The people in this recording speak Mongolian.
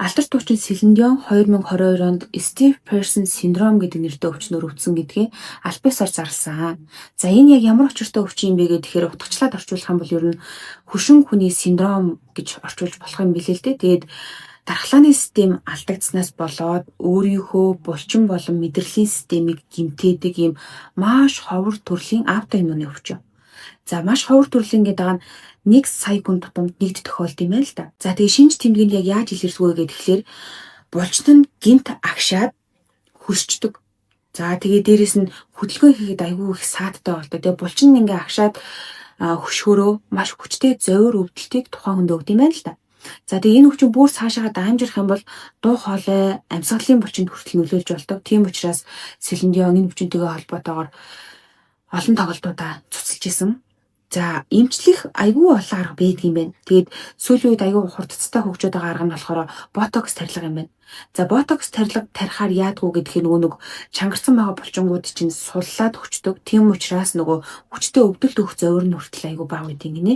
Алдарт өвчин Селендион 2022 онд Стив Персон синдром гэдэг нэртэй өвчнөөр өвдсөн гэдгийг албасаар зарласан. За энэ яг ямар учиртай өвчин юм бэ гэхээр утгачлаад орчуулах юм бол ер нь хөшин хүний синдром гэж орчуулж болох юм билээ л дээ. Тэгээд дархлааны систем алдагдсанаас болоод өөрийнхөө булчин болон мэдрэлийн системийг гэмтээдэг юм маш ховор төрлийн аутоиммуны өвчин. За маш ховор төрлийн гэдэг нь 1 сая хүн тутамд нэгд тохиолд юм байна л да. За тэгээ шинж тэмдгэнд яг яаж илэрдэг вэ гэхээр булчин нь гинт агшаад хөсчдөг. За тэгээ дээрэс нь хөдөлгөөн хийгээд айгүй их саадтай болдог. Тэгээ булчин нь ингээ агшаад хөшгөрөө маш хүчтэй зовир өвдөлтийг тухайн хүнд өгд юм байна л да. За тэгээ энэ өвчин бүр цаашаа даамжирх юм бол дуу хоолой, амьсгалын булчинд хүртэл нөлөөлж болдог. Тийм учраас Селендион энэ өвчнөйгээ холбоотойгоор олон тоглолтуудаа цуцалж исэн. За эмчлэх айгүй олон арга байдаг юм байна. Тэгээд сүүлийн үед айгүй хурдцтай хөгжөөд байгаа арга нь болохоор ботокс тарилга юм байна. За ботокс тарилга тарихаар яадгүй гэдгийг нөгөө чангарсан байгаа булчингууд чинь суллаад өчтдөг. Тийм учраас нөгөө хүчтэй өвдөлт өгөх зовир нь хүртэл айгүй бага үдийн гинэ.